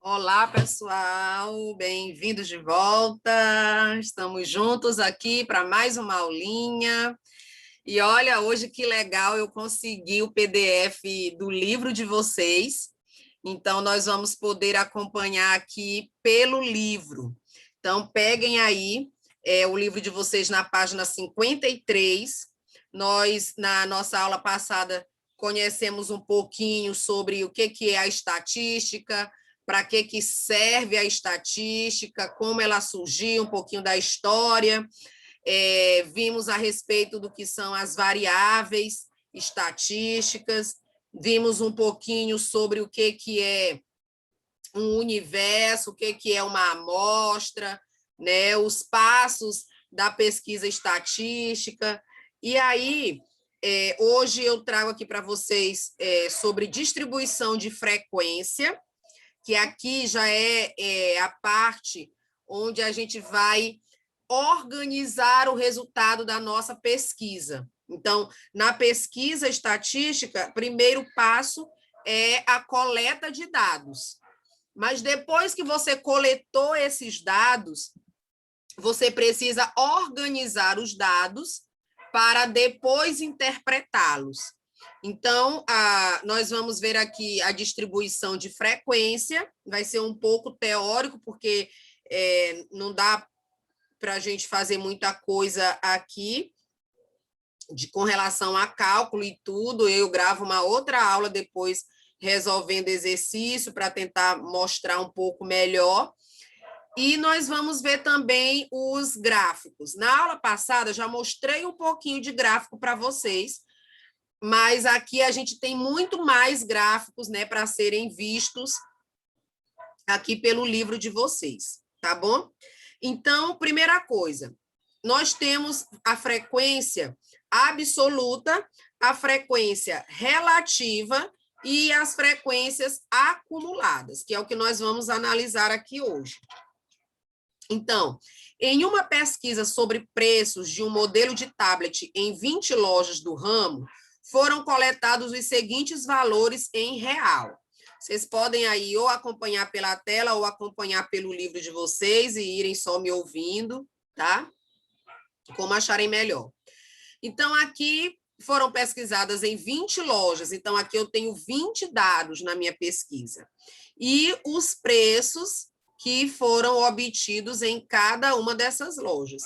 Olá, pessoal, bem-vindos de volta. Estamos juntos aqui para mais uma aulinha. E olha, hoje que legal, eu consegui o PDF do livro de vocês. Então, nós vamos poder acompanhar aqui pelo livro. Então, peguem aí o livro de vocês na página 53. Nós, na nossa aula passada, conhecemos um pouquinho sobre o que é a estatística, para que serve a estatística, como ela surgiu, um pouquinho da história. Vimos a respeito do que são as variáveis estatísticas, vimos um pouquinho sobre o que é um universo, o que é uma amostra, né, os passos da pesquisa estatística. E aí, hoje eu trago aqui para vocês sobre distribuição de frequência, que aqui já é a parte onde a gente vai organizar o resultado da nossa pesquisa. Então, na pesquisa estatística, primeiro passo é a coleta de dados. Mas depois que você coletou esses dados, você precisa organizar os dados para depois interpretá-los. Então, nós vamos ver aqui a distribuição de frequência, vai ser um pouco teórico, porque não dá para a gente fazer muita coisa aqui com relação a cálculo e tudo. Eu gravo uma outra aula depois resolvendo exercício para tentar mostrar um pouco melhor. E nós vamos ver também os gráficos. Na aula passada, já mostrei um pouquinho de gráfico para vocês, mas aqui a gente tem muito mais gráficos, né, para serem vistos aqui pelo livro de vocês, tá bom? Então, primeira coisa, nós temos a frequência absoluta, a frequência relativa e as frequências acumuladas, que é o que nós vamos analisar aqui hoje. Então, em uma pesquisa sobre preços de um modelo de tablet em 20 lojas do ramo, foram coletados os seguintes valores em real. Vocês podem aí ou acompanhar pela tela ou acompanhar pelo livro de vocês e irem só me ouvindo, tá? Como acharem melhor. Então, aqui foram pesquisadas em 20 lojas. Então, aqui eu tenho 20 dados na minha pesquisa. E os preços que foram obtidos em cada uma dessas lojas.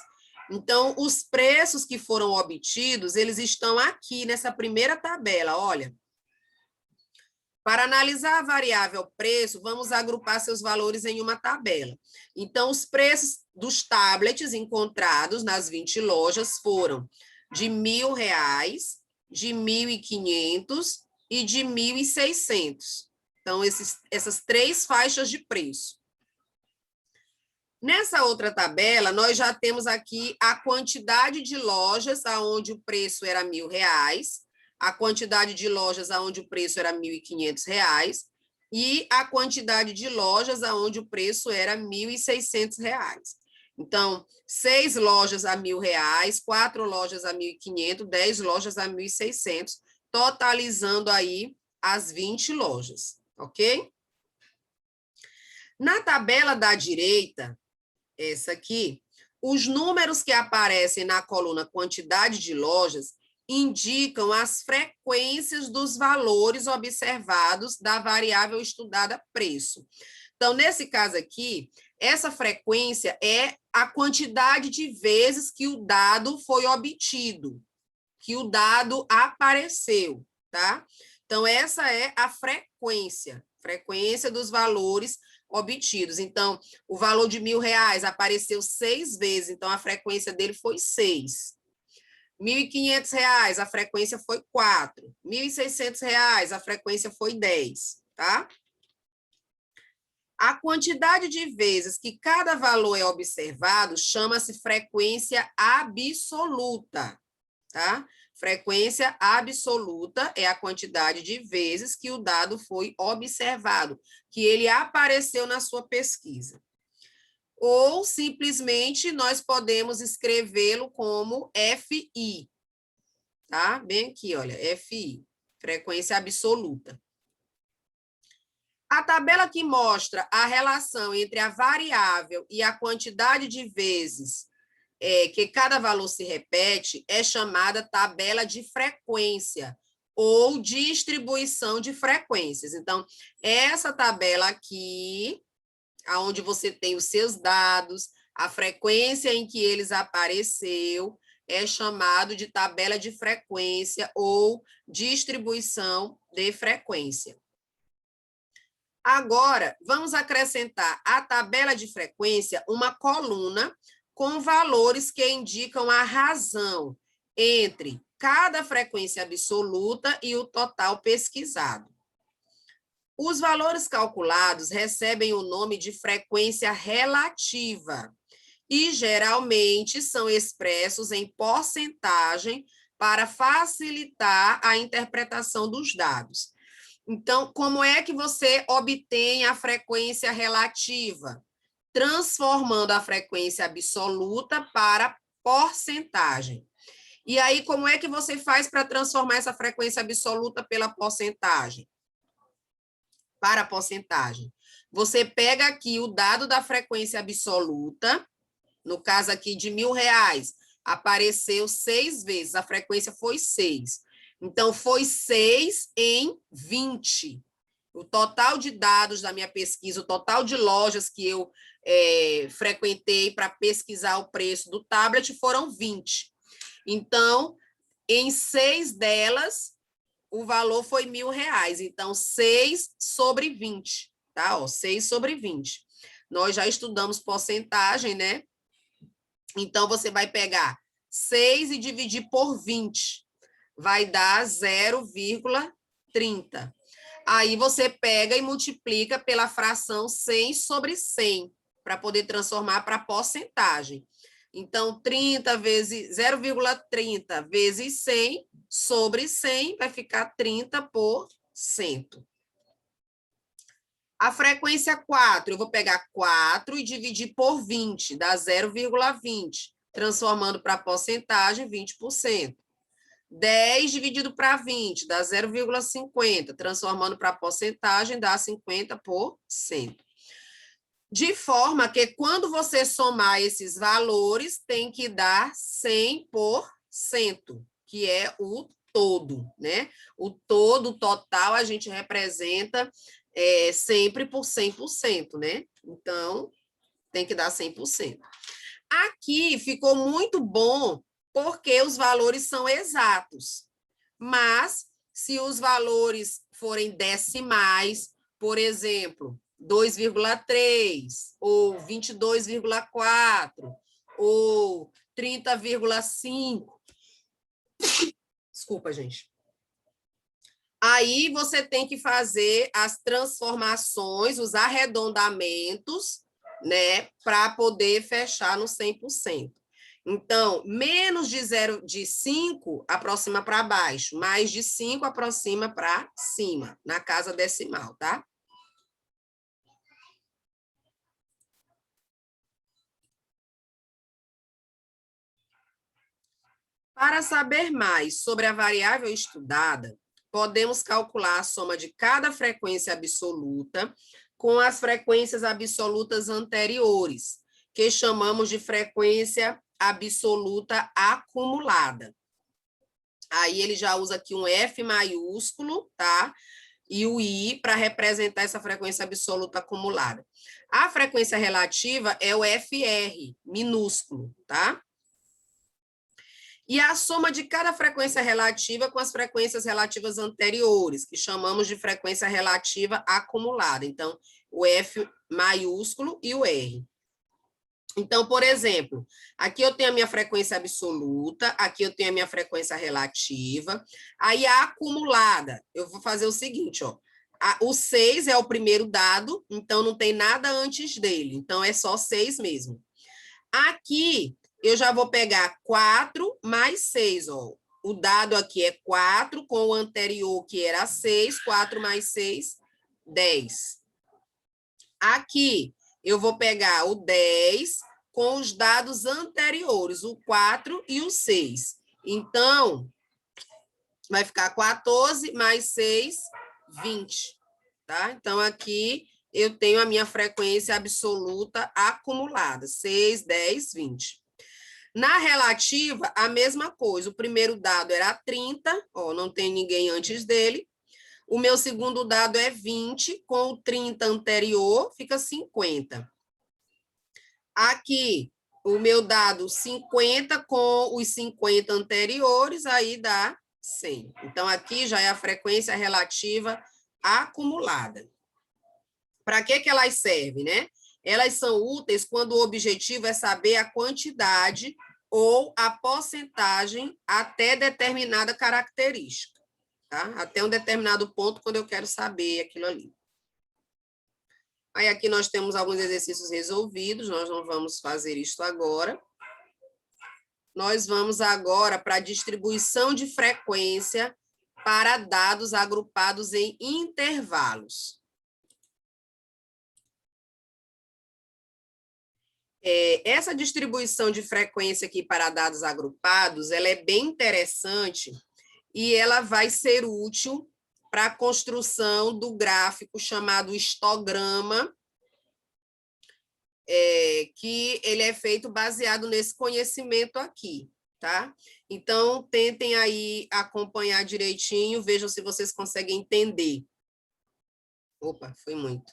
Então, os preços que foram obtidos, eles estão aqui nessa primeira tabela, olha. Para analisar a variável preço, vamos agrupar seus valores em uma tabela. Então, os preços dos tablets encontrados nas 20 lojas foram de R$ 1.000, de R$ 1.500 e de R$ 1.600. Então, essas três faixas de preço. Nessa outra tabela, nós já temos aqui a quantidade de lojas onde o preço era R$ 1.000, a quantidade de lojas onde o preço era R$ 1.500 e a quantidade de lojas onde o preço era R$ 1.600. Então, 6 lojas a R$ 1.000, 4 lojas a R$ 1.500, 10 lojas a R$ 1.600, totalizando aí as 20 lojas, ok? Na tabela da direita, essa aqui, os números que aparecem na coluna quantidade de lojas indicam as frequências dos valores observados da variável estudada preço. Então, nesse caso aqui, essa frequência é a quantidade de vezes que o dado foi obtido, que o dado apareceu, tá? Então, essa é a frequência dos valores obtidos. Então, o valor de R$ 1.000 apareceu 6 vezes, então a frequência dele foi 6. R$ 1.500, a frequência foi 4. R$ 1.600, a frequência foi 10, tá? A quantidade de vezes que cada valor é observado chama-se frequência absoluta, tá? Frequência absoluta é a quantidade de vezes que o dado foi observado, que ele apareceu na sua pesquisa. Ou, simplesmente, nós podemos escrevê-lo como FI, tá? Bem aqui, olha, FI, frequência absoluta. A tabela que mostra a relação entre a variável e a quantidade de vezes que cada valor se repete é chamada tabela de frequência ou distribuição de frequências. Então, essa tabela aqui, onde você tem os seus dados, a frequência em que eles apareceu, é chamado de tabela de frequência ou distribuição de frequência. Agora, vamos acrescentar à tabela de frequência uma coluna com valores que indicam a razão entre cada frequência absoluta e o total pesquisado. Os valores calculados recebem o nome de frequência relativa e geralmente são expressos em porcentagem para facilitar a interpretação dos dados. Então, como é que você obtém a frequência relativa? Transformando a frequência absoluta para porcentagem. E aí, como é que você faz para transformar essa frequência absoluta pela porcentagem? Para a porcentagem. Você pega aqui o dado da frequência absoluta, no caso aqui de R$1.000, apareceu 6 vezes, a frequência foi 6. Então, foi 6 em 20. O total de dados da minha pesquisa, o total de lojas que eu frequentei para pesquisar o preço do tablet foram 20. Então, em 6 delas, o valor foi R$1.000. Então, 6 sobre 20, tá? Ó, 6 sobre 20. Nós já estudamos porcentagem, né? Então, você vai pegar 6 e dividir por 20. Vai dar 0,30. Aí você pega e multiplica pela fração 100 sobre 100, para poder transformar para porcentagem. Então, 30 vezes 0,30 vezes 100 sobre 100 vai ficar 30%. A frequência 4, eu vou pegar 4 e dividir por 20, dá 0,20, transformando para porcentagem 20%. 10 dividido para 20 dá 0,50, transformando para porcentagem dá 50%. De forma que quando você somar esses valores, tem que dar 100%, que é o todo, né? O todo, o total, a gente representa sempre por 100%, né? Então, tem que dar 100%. Aqui ficou muito bom, porque os valores são exatos. Mas, se os valores forem decimais, por exemplo, 2,3, ou 22,4, ou 30,5. Desculpa, gente. Aí você tem que fazer as transformações, os arredondamentos, né, para poder fechar no 100%. Então, menos de 5 aproxima para baixo, mais de 5 aproxima para cima, na casa decimal, tá? Para saber mais sobre a variável estudada, podemos calcular a soma de cada frequência absoluta com as frequências absolutas anteriores, que chamamos de frequência absoluta acumulada. Aí ele já usa aqui um F maiúsculo, tá? E o I para representar essa frequência absoluta acumulada. A frequência relativa é o FR, minúsculo, tá? E a soma de cada frequência relativa com as frequências relativas anteriores, que chamamos de frequência relativa acumulada. Então, o F maiúsculo e o R. Então, por exemplo, aqui eu tenho a minha frequência absoluta, aqui eu tenho a minha frequência relativa, aí a acumulada, eu vou fazer o seguinte, ó, o 6 é o primeiro dado, então não tem nada antes dele, então é só 6 mesmo. Aqui, eu já vou pegar 4 mais 6, ó. O dado aqui é 4, com o anterior, que era 6, 4 mais 6, 10. Aqui, eu vou pegar o 10 com os dados anteriores, o 4 e o 6. Então, vai ficar 14 mais 6, 20. tá? Então, aqui eu tenho a minha frequência absoluta acumulada, 6, 10, 20. Na relativa, a mesma coisa. O primeiro dado era 30, ó, não tem ninguém antes dele. O meu segundo dado é 20, com o 30 anterior, fica 50. Aqui, o meu dado 50 com os 50 anteriores, aí dá 100. Então, aqui já é a frequência relativa acumulada. Para que elas servem, né? Elas são úteis quando o objetivo é saber a quantidade ou a porcentagem até determinada característica, tá? Até um determinado ponto, quando eu quero saber aquilo ali. Aí aqui nós temos alguns exercícios resolvidos, nós não vamos fazer isto agora. Nós vamos agora para a distribuição de frequência para dados agrupados em intervalos. Essa distribuição de frequência aqui para dados agrupados, ela é bem interessante e ela vai ser útil para a construção do gráfico chamado histograma, que ele é feito baseado nesse conhecimento aqui, tá? Então, tentem aí acompanhar direitinho, vejam se vocês conseguem entender. Opa, foi muito.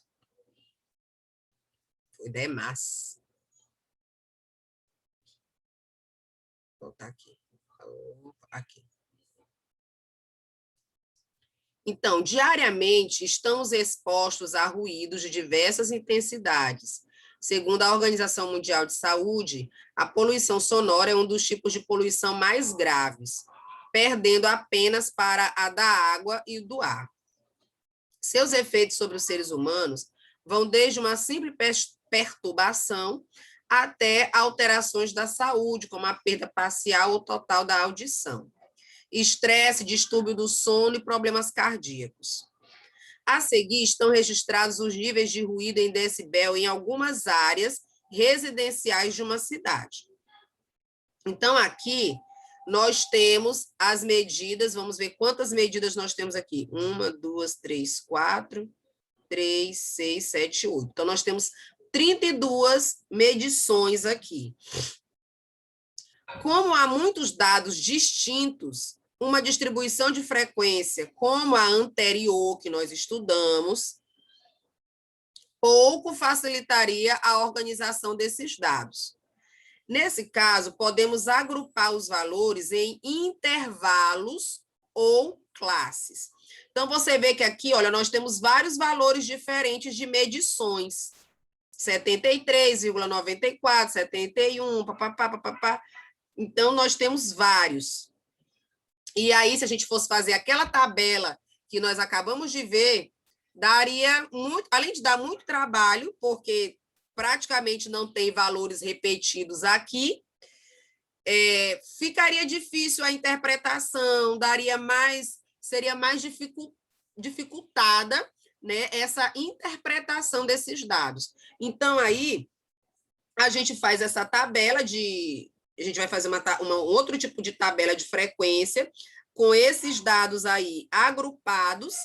Foi demais. Vou voltar aqui. Opa, aqui. Então, diariamente, estamos expostos a ruídos de diversas intensidades. Segundo a Organização Mundial de Saúde, a poluição sonora é um dos tipos de poluição mais graves, perdendo apenas para a da água e do ar. Seus efeitos sobre os seres humanos vão desde uma simples perturbação até alterações da saúde, como a perda parcial ou total da audição, estresse, distúrbio do sono e problemas cardíacos. A seguir, estão registrados os níveis de ruído em decibel em algumas áreas residenciais de uma cidade. Então, aqui, nós temos as medidas, vamos ver quantas medidas nós temos aqui. 1, 2, 3, 4, 3, 6, 7, 8. Então, nós temos 32 medições aqui. Como há muitos dados distintos, uma distribuição de frequência como a anterior que nós estudamos, pouco facilitaria a organização desses dados. Nesse caso, podemos agrupar os valores em intervalos ou classes. Então, você vê que aqui, olha, nós temos vários valores diferentes de medições. 73,94, 71, papapá, papapá. Então, nós temos vários. E aí, se a gente fosse fazer aquela tabela que nós acabamos de ver, daria muito, além de dar muito trabalho, porque praticamente não tem valores repetidos aqui, ficaria difícil a interpretação, seria mais dificultada, né, essa interpretação desses dados. Então, aí, a gente faz essa tabela a gente vai fazer um outro tipo de tabela de frequência, com esses dados aí agrupados,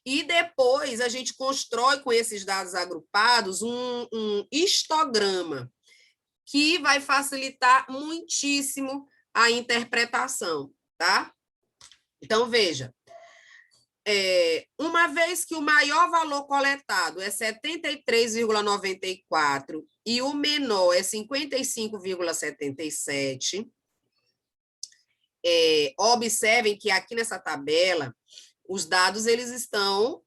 e depois a gente constrói com esses dados agrupados um histograma, que vai facilitar muitíssimo a interpretação, tá? Então, veja, uma vez que o maior valor coletado é 73,94 e o menor é 55,77, observem que aqui nessa tabela, os dados eles estão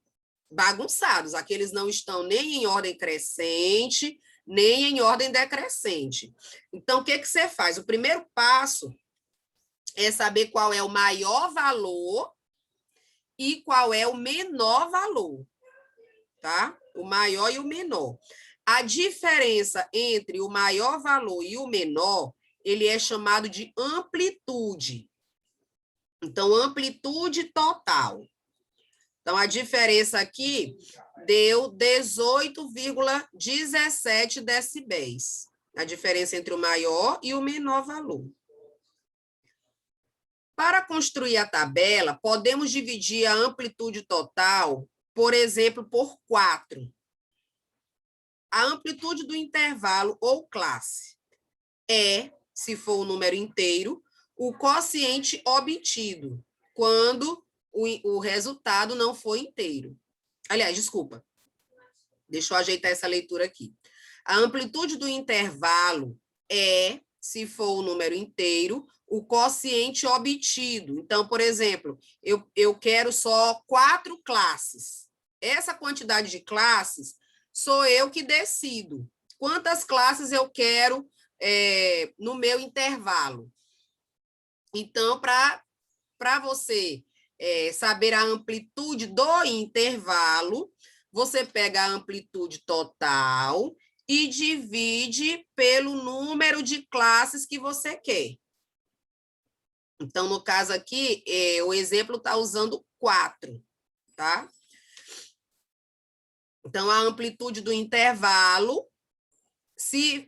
bagunçados, aqui eles não estão nem em ordem crescente, nem em ordem decrescente. Então, o que você faz? O primeiro passo é saber qual é o maior valor e qual é o menor valor, tá? O maior e o menor. A diferença entre o maior valor e o menor, ele é chamado de amplitude. Então, amplitude total. Então, a diferença aqui deu 18,17 decibéis. A diferença entre o maior e o menor valor. Para construir a tabela, podemos dividir a amplitude total por exemplo, por 4. A amplitude do intervalo ou classe é, se for o número inteiro, o quociente obtido quando o resultado não for inteiro. Aliás, desculpa. Deixa eu ajeitar essa leitura aqui. A amplitude do intervalo é, se for o número inteiro, o quociente obtido. Então, por exemplo, eu quero só 4 classes. Essa quantidade de classes sou eu que decido. Quantas classes eu quero no meu intervalo? Então, para você saber a amplitude do intervalo, você pega a amplitude total e divide pelo número de classes que você quer. Então, no caso aqui, o exemplo está usando 4, tá? Então, a amplitude do intervalo, se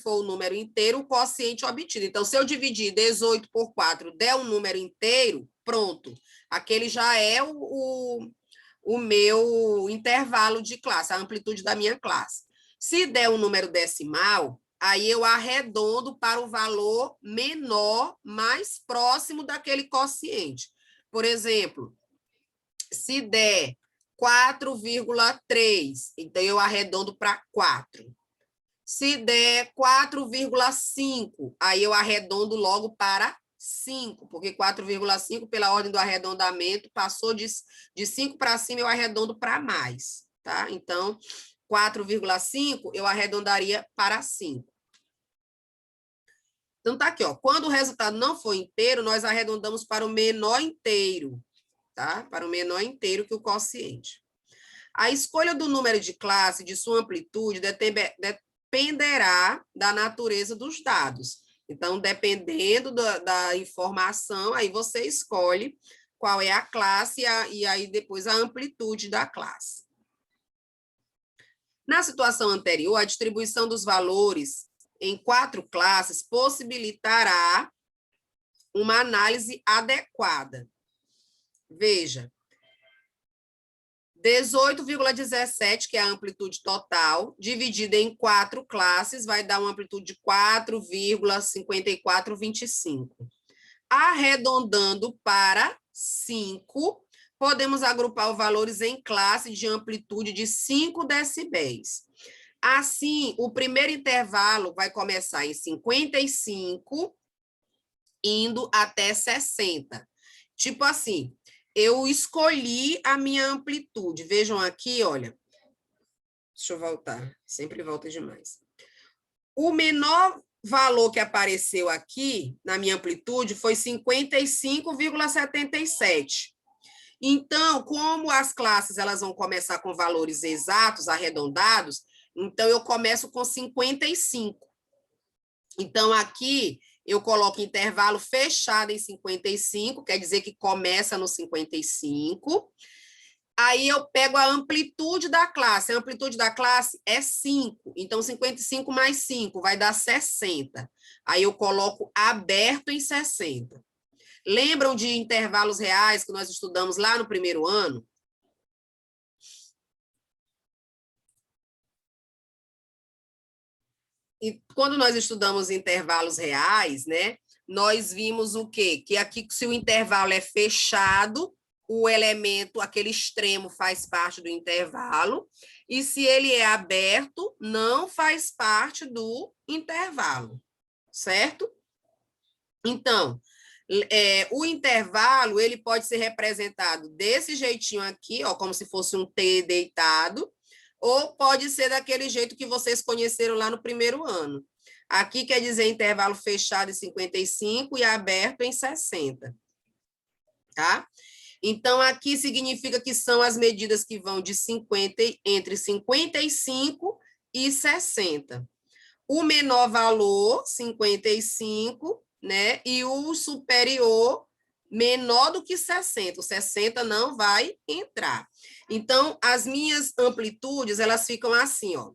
for o número inteiro, o quociente obtido. Então, se eu dividir 18 por 4, der um número inteiro, pronto. Aquele já é o meu intervalo de classe, a amplitude da minha classe. Se der um número decimal, aí eu arredondo para o valor menor, mais próximo daquele quociente. Por exemplo, se der 4,3, então eu arredondo para 4. Se der 4,5, aí eu arredondo logo para 5, porque 4,5, pela ordem do arredondamento, passou de 5 para cima, eu arredondo para mais, tá? Então, 4,5, eu arredondaria para 5. Então, tá aqui, ó. Quando o resultado não for inteiro, nós arredondamos para o menor inteiro, tá? Para o menor inteiro que o quociente. A escolha do número de classe, de sua amplitude, dependerá da natureza dos dados. Então, dependendo da informação, aí você escolhe qual é a classe e aí depois a amplitude da classe. Na situação anterior, a distribuição dos valores em 4 classes possibilitará uma análise adequada. Veja, 18,17, que é a amplitude total, dividida em 4 classes, vai dar uma amplitude de 4,5425. Arredondando para 5, podemos agrupar os valores em classe de amplitude de 5 decibéis. Assim, o primeiro intervalo vai começar em 55, indo até 60. Tipo assim, eu escolhi a minha amplitude. Vejam aqui, olha. Deixa eu voltar. Sempre volta demais. O menor valor que apareceu aqui, na minha amplitude, foi 55,77. Então, como as classes elas vão começar com valores exatos, arredondados, então eu começo com 55. Então, aqui eu coloco intervalo fechado em 55, quer dizer que começa no 55. Aí eu pego a amplitude da classe. A amplitude da classe é 5. Então, 55 mais 5 vai dar 60. Aí eu coloco aberto em 60. Lembram de intervalos reais que nós estudamos lá no primeiro ano? E quando nós estudamos intervalos reais, né, nós vimos o quê? Que aqui, se o intervalo é fechado, o elemento, aquele extremo, faz parte do intervalo, e se ele é aberto, não faz parte do intervalo, certo? Então, o intervalo, ele pode ser representado desse jeitinho aqui, ó, como se fosse um T deitado, ou pode ser daquele jeito que vocês conheceram lá no primeiro ano. Aqui quer dizer intervalo fechado em 55 e aberto em 60. Tá? Então, aqui significa que são as medidas que vão de 50, entre 55 e 60. O menor valor, 55, né? E o superior, menor do que 60. O 60 não vai entrar. Então, as minhas amplitudes, elas ficam assim, ó.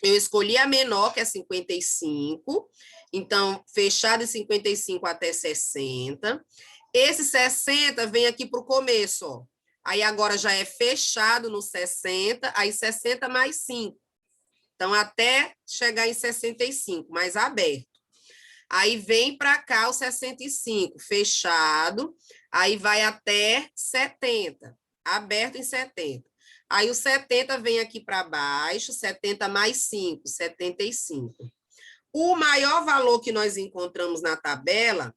Eu escolhi a menor, que é 55. Então, fechado em 55 até 60. Esse 60 vem aqui para o começo, ó. Aí agora já é fechado no 60, aí 60 mais 5. Então, até chegar em 65, mais aberto. Aí vem para cá o 65, fechado, aí vai até 70, aberto em 70. Aí o 70 vem aqui para baixo, 70 mais 5, 75. O maior valor que nós encontramos na tabela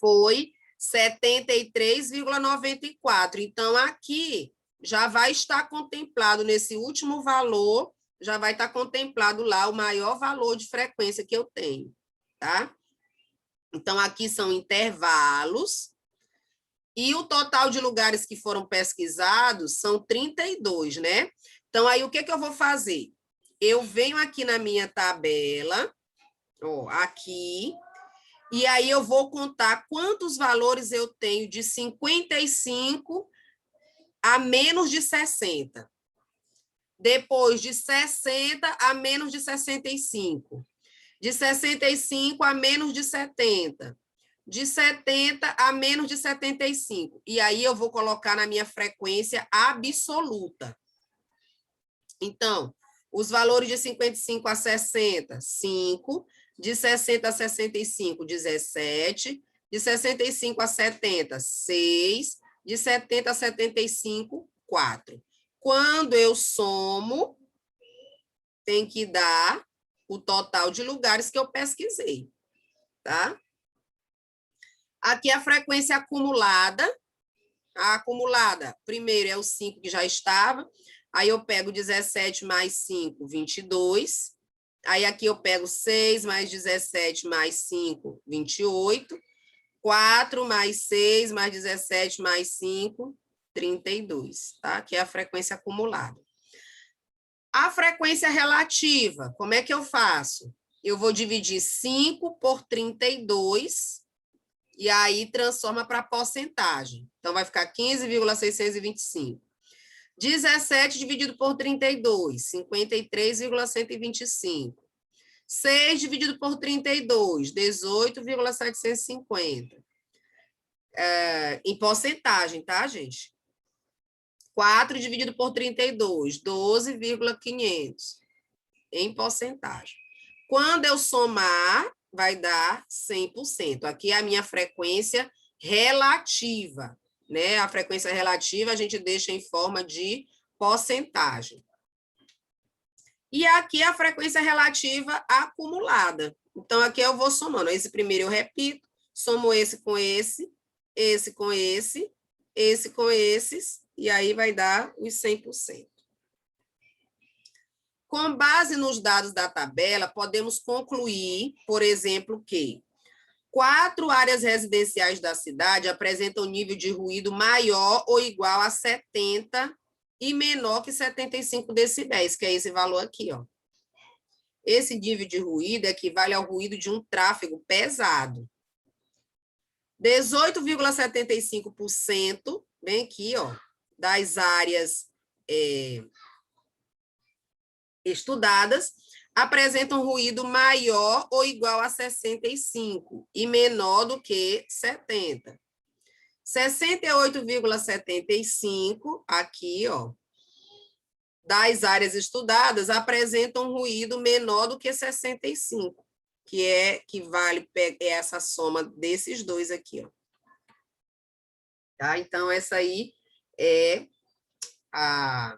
foi 73,94. Então, aqui já vai estar contemplado, nesse último valor, já vai estar contemplado lá o maior valor de frequência que eu tenho, tá? Então, aqui são intervalos, e o total de lugares que foram pesquisados são 32, né? Então, aí o que eu vou fazer? Eu venho aqui na minha tabela, ó, aqui, e aí eu vou contar quantos valores eu tenho de 55 a menos de 60. Depois de 60 a menos de 65. De 65 a menos de 70. De 70 a menos de 75. E aí eu vou colocar na minha frequência absoluta. Então, os valores de 55 a 60, 5. De 60 a 65, 17. De 65 a 70, 6. De 70 a 75, 4. Quando eu somo, tem que dar o total de lugares que eu pesquisei, tá? Aqui a frequência acumulada. A acumulada, primeiro é o 5 que já estava, aí eu pego 17 mais 5, 22. Aí aqui eu pego 6 mais 17 mais 5, 28. 4 mais 6 mais 17 mais 5, 32, tá? Que é a frequência acumulada. A frequência relativa, como é que eu faço? Eu vou dividir 5 por 32 e aí transforma para porcentagem. Então, vai ficar 15,625. 17 dividido por 32, 53,125. 6 dividido por 32, 18,750. Em porcentagem, tá, gente? 4 dividido por 32, 12,500. Em porcentagem. Quando eu somar, vai dar 100%. Aqui é a minha frequência relativa, né? A frequência relativa a gente deixa em forma de porcentagem. E aqui a frequência relativa acumulada. Então, aqui eu vou somando. Esse primeiro eu repito, somo esse com esse com esse com esses, e aí vai dar os 100%. Com base nos dados da tabela, podemos concluir, por exemplo, que 4 áreas residenciais da cidade apresentam nível de ruído maior ou igual a 70 e menor que 75 decibéis, que é esse valor aqui, ó. Esse nível de ruído equivale ao ruído de um tráfego pesado. 18,75%, bem aqui, ó, das áreas estudadas apresentam ruído maior ou igual a 65 e menor do que 70. 68,75 aqui, ó, das áreas estudadas apresentam ruído menor do que 65, que vale essa soma desses dois aqui, ó. Tá? Então essa aí é a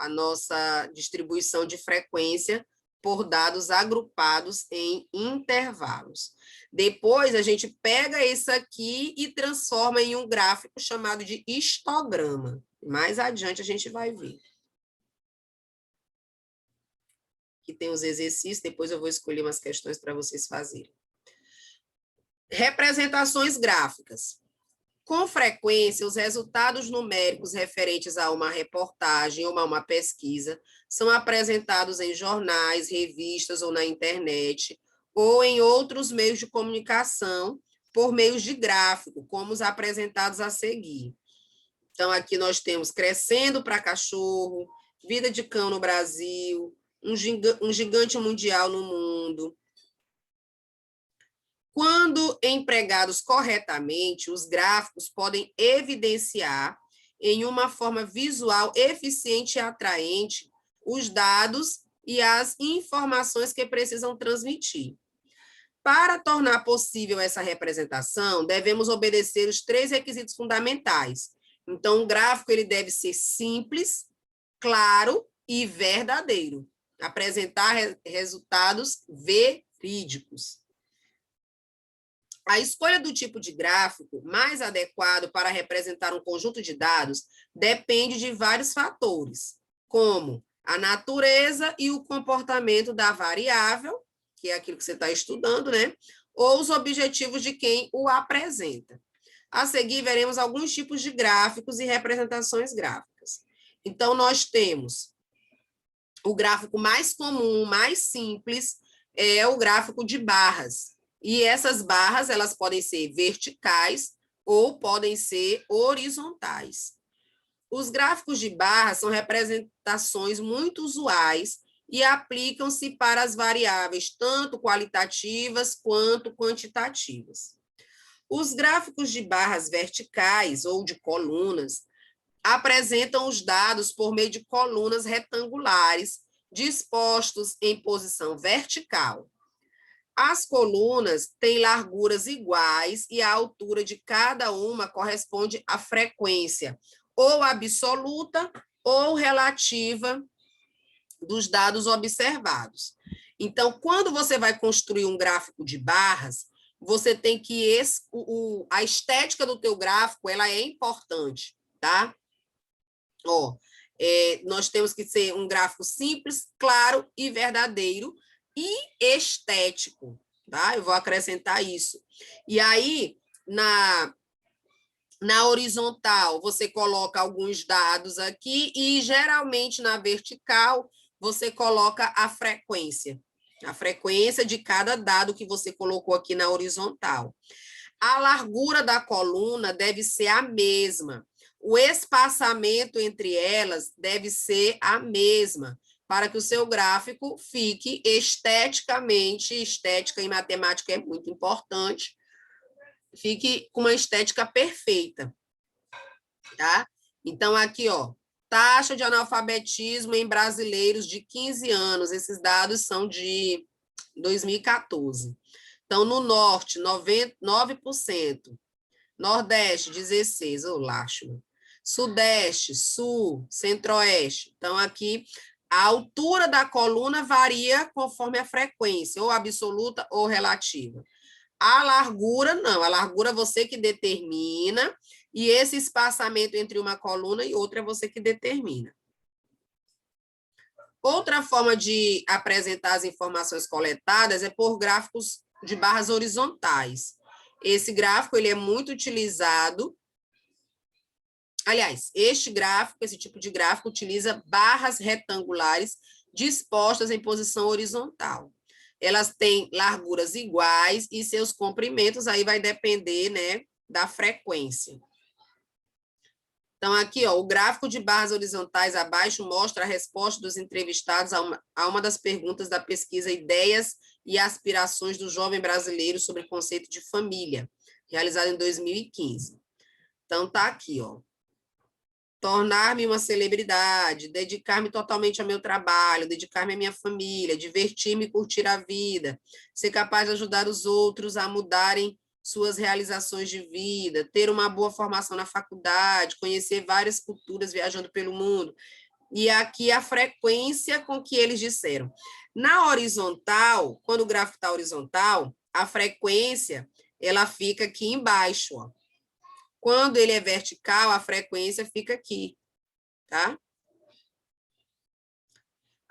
nossa distribuição de frequência por dados agrupados em intervalos. Depois, a gente pega isso aqui e transforma em um gráfico chamado de histograma. Mais adiante, a gente vai ver. Aqui tem os exercícios, depois eu vou escolher umas questões para vocês fazerem. Representações gráficas. Com frequência, os resultados numéricos referentes a uma reportagem ou a uma pesquisa são apresentados em jornais, revistas ou na internet, ou em outros meios de comunicação, por meios de gráfico, como os apresentados a seguir. Então, aqui nós temos Crescendo para Cachorro, Vida de Cão no Brasil, um gigante mundial no mundo. Quando empregados corretamente, os gráficos podem evidenciar em uma forma visual eficiente e atraente os dados e as informações que precisam transmitir. Para tornar possível essa representação, devemos obedecer os 3 requisitos fundamentais. Então, o gráfico ele deve ser simples, claro e verdadeiro. Apresentar resultados verídicos. A escolha do tipo de gráfico mais adequado para representar um conjunto de dados depende de vários fatores, como a natureza e o comportamento da variável, que é aquilo que você está estudando, né? Ou os objetivos de quem o apresenta. A seguir, veremos alguns tipos de gráficos e representações gráficas. Então, nós temos o gráfico mais comum, mais simples, é o gráfico de barras. E essas barras, elas podem ser verticais ou podem ser horizontais. Os gráficos de barras são representações muito usuais e aplicam-se para as variáveis tanto qualitativas quanto quantitativas. Os gráficos de barras verticais ou de colunas apresentam os dados por meio de colunas retangulares dispostos em posição vertical. As colunas têm larguras iguais e a altura de cada uma corresponde à frequência, ou absoluta ou relativa dos dados observados. Então, quando você vai construir um gráfico de barras, você tem que... a estética do teu gráfico, ela é importante, tá? Ó, nós temos que ser um gráfico simples, claro e verdadeiro, e estético, tá? Eu vou acrescentar isso. E aí, na horizontal, você coloca alguns dados aqui e, geralmente, na vertical, você coloca a frequência de cada dado que você colocou aqui na horizontal. A largura da coluna deve ser a mesma. O espaçamento entre elas deve ser a mesma, para que o seu gráfico fique esteticamente, estética em matemática é muito importante, fique com uma estética perfeita, tá? Então, aqui, ó, taxa de analfabetismo em brasileiros de 15 anos, esses dados são de 2014. Então, no norte, 9%, nordeste, 16%, ô, Lástima. Sudeste, sul, centro-oeste. Então, aqui, a altura da coluna varia conforme a frequência, ou absoluta ou relativa. A largura, não. A largura você que determina, e esse espaçamento entre uma coluna e outra é você que determina. Outra forma de apresentar as informações coletadas é por gráficos de barras horizontais. Esse gráfico ele é muito utilizado. Aliás, esse tipo de gráfico utiliza barras retangulares dispostas em posição horizontal. Elas têm larguras iguais e seus comprimentos aí vai depender, né, da frequência. Então, aqui, ó, o gráfico de barras horizontais abaixo mostra a resposta dos entrevistados a uma das perguntas da pesquisa Ideias e Aspirações do Jovem Brasileiro sobre o Conceito de Família, realizada em 2015. Então, tá aqui, ó. Tornar-me uma celebridade, dedicar-me totalmente ao meu trabalho, dedicar-me à minha família, divertir-me e curtir a vida, ser capaz de ajudar os outros a mudarem suas realizações de vida, ter uma boa formação na faculdade, conhecer várias culturas viajando pelo mundo. E aqui a frequência com que eles disseram. Na horizontal, quando o gráfico está horizontal, a frequência ela fica aqui embaixo, ó. Quando ele é vertical, a frequência fica aqui, tá?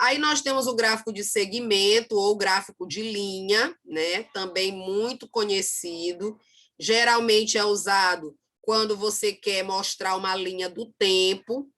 Aí nós temos o gráfico de segmento ou gráfico de linha, né? Também muito conhecido. Geralmente é usado quando você quer mostrar uma linha do tempo.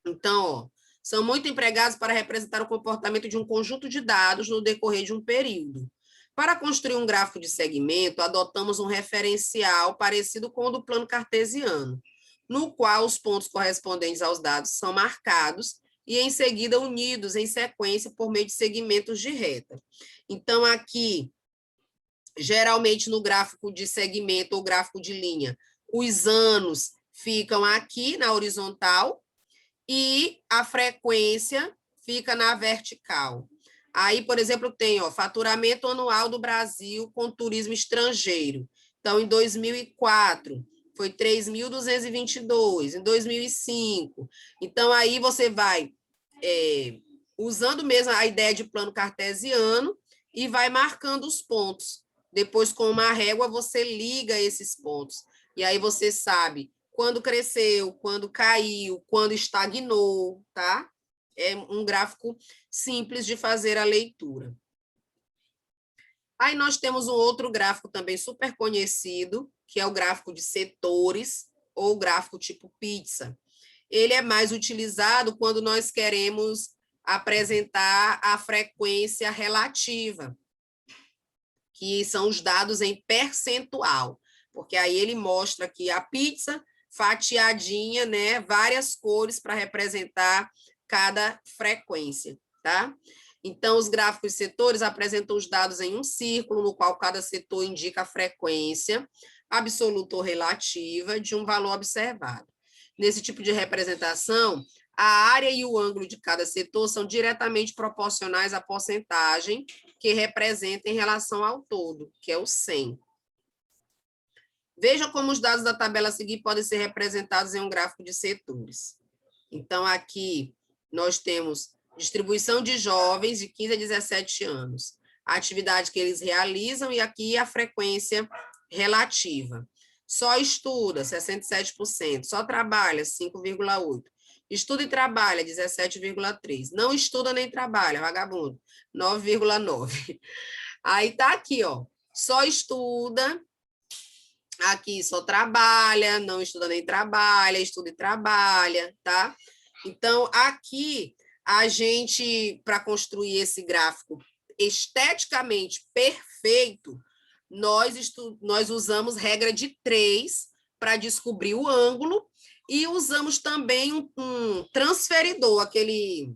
Então, ó, são muito empregados para representar o comportamento de um conjunto de dados no decorrer de um período. Para construir um gráfico de segmento, adotamos um referencial parecido com o do plano cartesiano, no qual os pontos correspondentes aos dados são marcados e, em seguida, unidos em sequência por meio de segmentos de reta. Então, aqui, Geralmente, no gráfico de segmento ou gráfico de linha, os anos ficam aqui na horizontal e a frequência fica na vertical. Aí, por exemplo, tem faturamento anual do Brasil com turismo estrangeiro. Então, em 2004, foi 3.222, em 2005. Então, aí você vai usando mesmo a ideia de plano cartesiano e vai marcando os pontos. Depois, com uma régua, você liga esses pontos. E aí você sabe quando cresceu, quando caiu, quando estagnou, tá? É um gráfico simples de fazer a leitura. Aí nós temos um outro gráfico também super conhecido, que é o gráfico de setores, ou gráfico tipo pizza. Ele é mais utilizado quando nós queremos apresentar a frequência relativa, que são os dados em percentual, porque aí ele mostra que a pizza fatiadinha, né, várias cores para representar cada frequência, tá? Então, os gráficos de setores apresentam os dados em um círculo, no qual cada setor indica a frequência absoluta ou relativa de um valor observado. Nesse tipo de representação, a área e o ângulo de cada setor são diretamente proporcionais à porcentagem que representa em relação ao todo, que é o 100. Veja como os dados da tabela a seguir podem ser representados em um gráfico de setores. Então, aqui nós temos distribuição de jovens de 15 a 17 anos, a atividade que eles realizam e aqui a frequência relativa. Só estuda, 67%, só trabalha, 5,8%. Estuda e trabalha, 17,3%. Não estuda nem trabalha, vagabundo, 9,9%. Aí tá aqui, ó, só estuda, aqui só trabalha, não estuda nem trabalha, estuda e trabalha, tá? Então, aqui, a gente, para construir esse gráfico esteticamente perfeito, nós usamos regra de 3 para descobrir o ângulo e usamos também um transferidor, aquele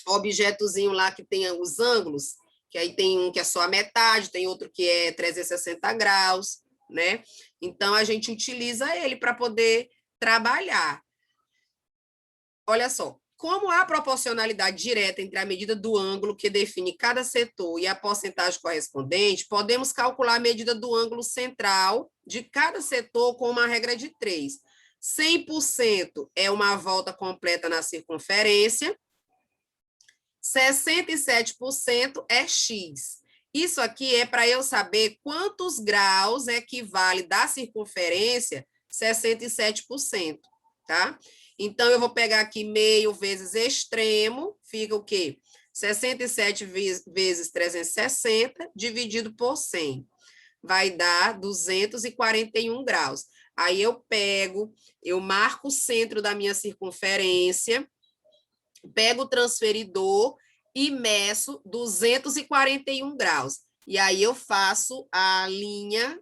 objetozinho lá que tem os ângulos, que aí tem um que é só a metade, tem outro que é 360 graus, né? Então, a gente utiliza ele para poder trabalhar. Olha só, como há proporcionalidade direta entre a medida do ângulo que define cada setor e a porcentagem correspondente, podemos calcular a medida do ângulo central de cada setor com uma regra de 3. 100% é uma volta completa na circunferência, 67% é x. Isso aqui é para eu saber quantos graus equivale da circunferência 67%, tá? Então, eu vou pegar aqui meio vezes extremo, fica o quê? 67 vezes 360, dividido por 100. Vai dar 241 graus. Aí, eu marco o centro da minha circunferência, pego o transferidor e meço 241 graus. E aí, eu faço a linha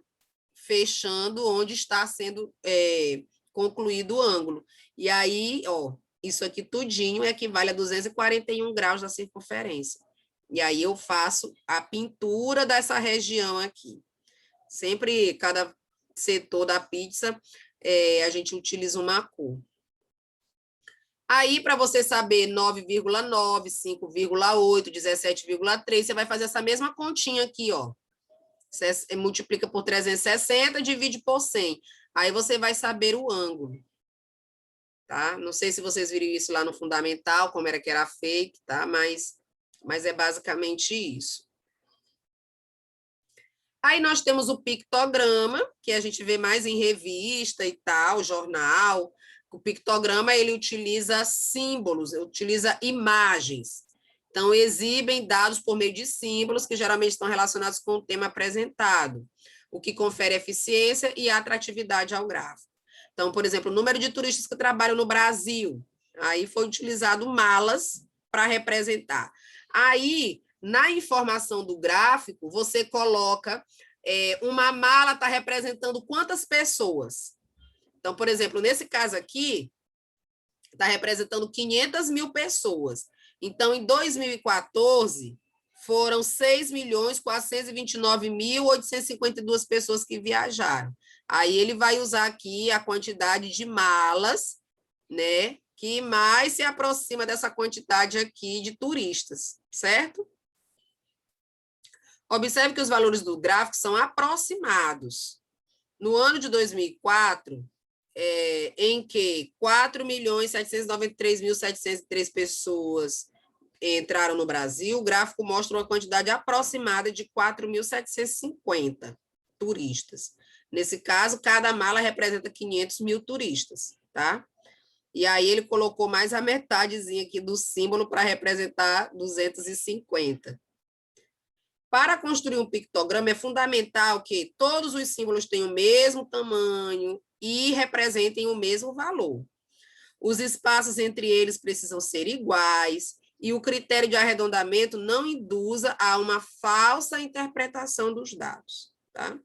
fechando onde está sendo concluído o ângulo. E aí, ó, isso aqui tudinho equivale a 241 graus da circunferência. E aí eu faço a pintura dessa região aqui. Sempre, cada setor da pizza, a gente utiliza uma cor. Aí, para você saber 9,9, 5,8, 17,3, você vai fazer essa mesma continha aqui, ó. Você multiplica por 360, divide por 100. Aí você vai saber o ângulo. Tá? Não sei se vocês viram isso lá no fundamental, como era que era feito, tá? Mas é basicamente isso. Aí nós temos o pictograma, que a gente vê mais em revista e tal, jornal. O pictograma, ele utiliza símbolos, utiliza imagens. Então, exibem dados por meio de símbolos que geralmente estão relacionados com o tema apresentado, o que confere eficiência e atratividade ao gráfico. Então, por exemplo, o número de turistas que trabalham no Brasil, aí foi utilizado malas para representar. Aí, na informação do gráfico, você coloca uma mala está representando quantas pessoas. Então, por exemplo, nesse caso aqui, está representando 500 mil pessoas. Então, em 2014, foram 6.429.852 pessoas que viajaram. Aí ele vai usar aqui a quantidade de malas, né, que mais se aproxima dessa quantidade aqui de turistas, certo? Observe que os valores do gráfico são aproximados. No ano de 2004, em que 4.793.703 pessoas entraram no Brasil, o gráfico mostra uma quantidade aproximada de 4.750 turistas. Nesse caso, cada mala representa 500 mil turistas, tá? E aí ele colocou mais a metadezinha aqui do símbolo para representar 250. Para construir um pictograma, é fundamental que todos os símbolos tenham o mesmo tamanho e representem o mesmo valor. Os espaços entre eles precisam ser iguais e o critério de arredondamento não induza a uma falsa interpretação dos dados, tá?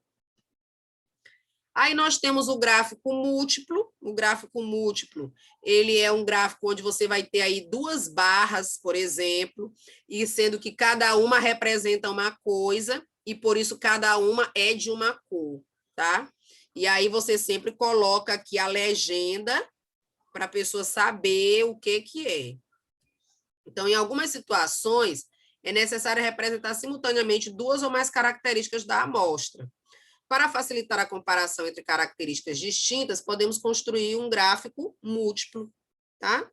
Aí nós temos o gráfico múltiplo. O gráfico múltiplo, ele é um gráfico onde você vai ter aí duas barras, por exemplo, e sendo que cada uma representa uma coisa, e por isso cada uma é de uma cor, tá? E aí você sempre coloca aqui a legenda para a pessoa saber o que é. Então, em algumas situações, é necessário representar simultaneamente duas ou mais características da amostra. Para facilitar a comparação entre características distintas, podemos construir um gráfico múltiplo, tá?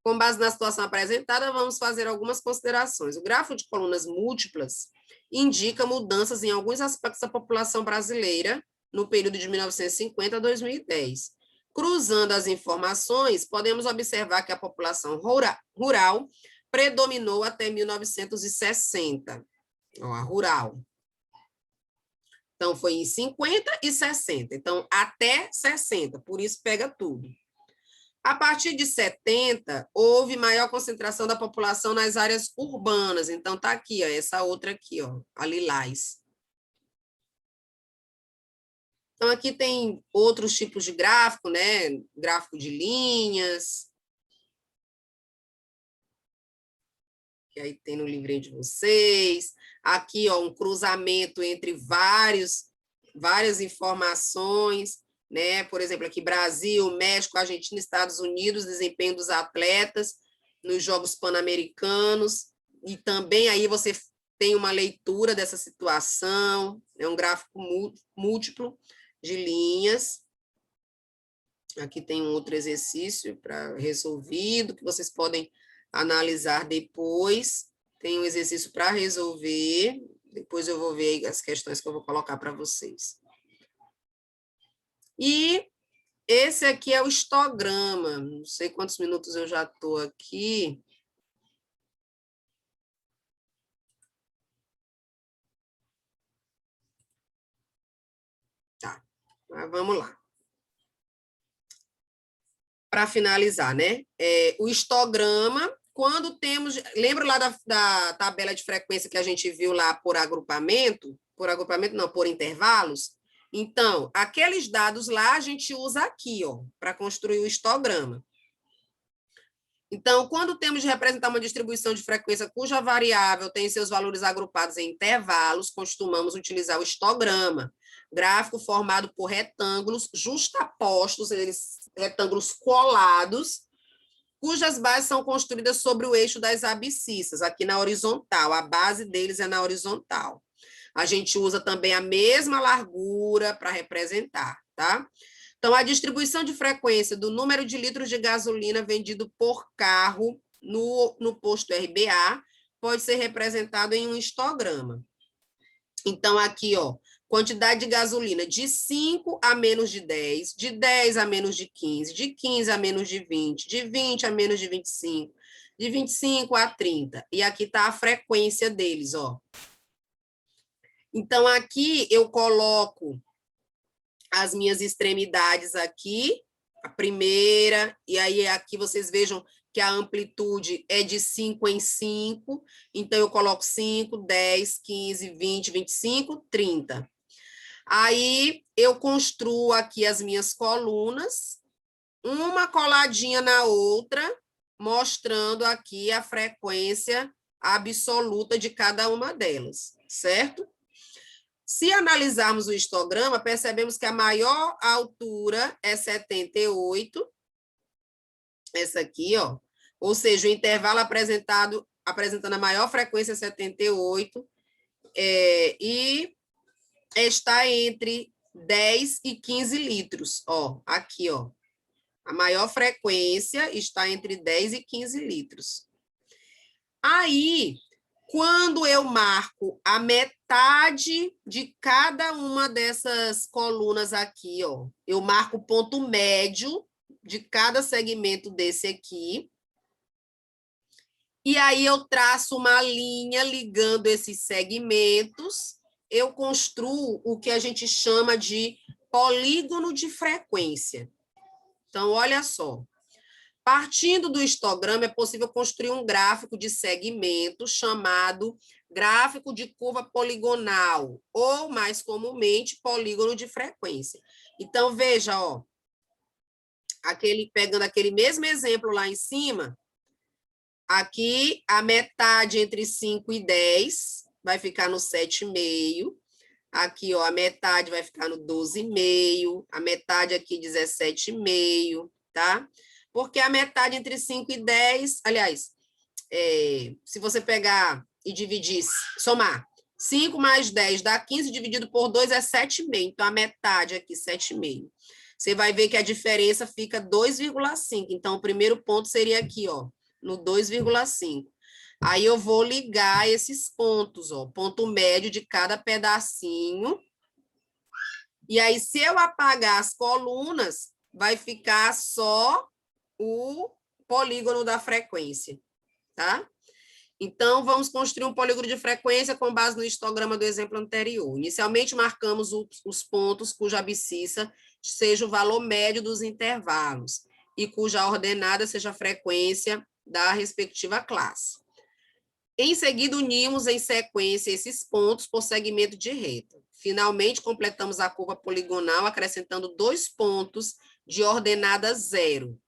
Com base na situação apresentada, vamos fazer algumas considerações. O gráfico de colunas múltiplas indica mudanças em alguns aspectos da população brasileira no período de 1950 a 2010. Cruzando as informações, podemos observar que a população rural predominou até 1960. Ó, a rural. Então, foi em 50 e 60. Então, até 60, por isso pega tudo. A partir de 70, houve maior concentração da população nas áreas urbanas. Então, está aqui, ó, essa outra aqui, ó, a lilás. Então, aqui tem outros tipos de gráfico, né? Gráfico de linhas. Que aí tem no livrinho de vocês. Aqui, ó, um cruzamento entre várias informações, né? Por exemplo, aqui Brasil, México, Argentina, Estados Unidos, desempenho dos atletas nos Jogos Pan-Americanos, e também aí você tem uma leitura dessa situação, é um gráfico múltiplo de linhas. Aqui tem um outro exercício para resolvido, que vocês podem analisar depois. Tem um exercício para resolver, depois eu vou ver as questões que eu vou colocar para vocês. E esse aqui é o histograma. Não sei quantos minutos eu já estou aqui. Tá, mas vamos lá. Para finalizar, né? O histograma, quando temos... Lembra lá da tabela de frequência que a gente viu lá por agrupamento? Por agrupamento, não, por intervalos? Então, aqueles dados lá a gente usa aqui, ó, para construir o histograma. Então, quando temos de representar uma distribuição de frequência cuja variável tem seus valores agrupados em intervalos, costumamos utilizar o histograma, gráfico formado por retângulos justapostos, retângulos colados, cujas bases são construídas sobre o eixo das abscissas, aqui na horizontal, a base deles é na horizontal. A gente usa também a mesma largura para representar, tá? Então, a distribuição de frequência do número de litros de gasolina vendido por carro no posto RBA pode ser representado em um histograma. Então, aqui, ó, quantidade de gasolina de 5 a menos de 10, de 10 a menos de 15, de 15 a menos de 20, de 20 a menos de 25, de 25 a 30. E aqui está a frequência deles, ó. Então, aqui eu coloco as minhas extremidades aqui, a primeira, e aí aqui vocês vejam que a amplitude é de 5 em 5, então eu coloco 5, 10, 15, 20, 25, 30. Aí eu construo aqui as minhas colunas, uma coladinha na outra, mostrando aqui a frequência absoluta de cada uma delas, certo? Se analisarmos o histograma, percebemos que a maior altura é 78, essa aqui, ó, ou seja, o intervalo apresentando a maior frequência é 78, e está entre 10 e 15 litros, ó, aqui, ó. A maior frequência está entre 10 e 15 litros. Aí, quando eu marco a metade de cada uma dessas colunas aqui, ó, eu marco o ponto médio de cada segmento desse aqui, e aí eu traço uma linha ligando esses segmentos, eu construo o que a gente chama de polígono de frequência. Então, olha só. Partindo do histograma, é possível construir um gráfico de segmento chamado gráfico de curva poligonal, ou, mais comumente, polígono de frequência. Então, veja, ó, pegando aquele mesmo exemplo lá em cima, aqui a metade entre 5 e 10 vai ficar no 7,5. Aqui, ó, a metade vai ficar no 12,5. A metade aqui, 17,5, tá? Porque a metade entre 5 e 10, aliás, se você pegar e dividir, somar, 5 mais 10 dá 15, dividido por 2 é 7,5. Então, a metade aqui, 7,5. Você vai ver que a diferença fica 2,5. Então, o primeiro ponto seria aqui, ó, no 2,5. Aí eu vou ligar esses pontos, ó, ponto médio de cada pedacinho. E aí, se eu apagar as colunas, vai ficar só o polígono da frequência, tá? Então, vamos construir um polígono de frequência com base no histograma do exemplo anterior. Inicialmente, marcamos os pontos cuja abscissa seja o valor médio dos intervalos e cuja ordenada seja a frequência da respectiva classe. Em seguida, unimos em sequência esses pontos por segmento de reta. Finalmente, completamos a curva poligonal acrescentando 2 pontos de ordenada 0,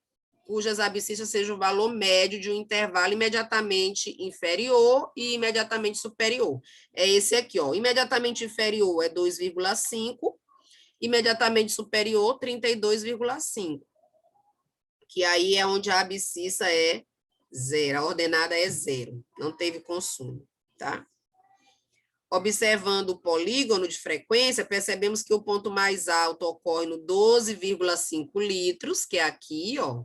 cujas abscissas sejam o valor médio de um intervalo imediatamente inferior e imediatamente superior. É esse aqui, ó. Imediatamente inferior é 2,5, imediatamente superior, 32,5. Que aí é onde a abscissa é 0, a ordenada é 0, não teve consumo, tá? Observando o polígono de frequência, percebemos que o ponto mais alto ocorre no 12,5 litros, que é aqui, ó,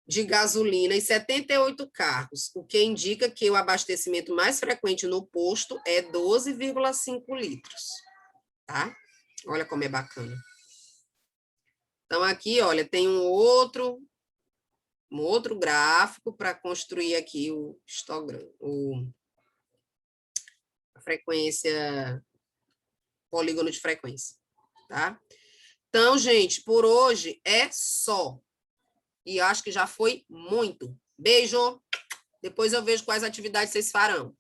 de gasolina em 78 carros, o que indica que o abastecimento mais frequente no posto é 12,5 litros, tá? Olha como é bacana. Então, aqui, olha, tem um outro gráfico para construir aqui o histograma, a frequência, polígono de frequência, tá? Então, gente, por hoje é só. E acho que já foi muito. Beijo! Depois eu vejo quais atividades vocês farão.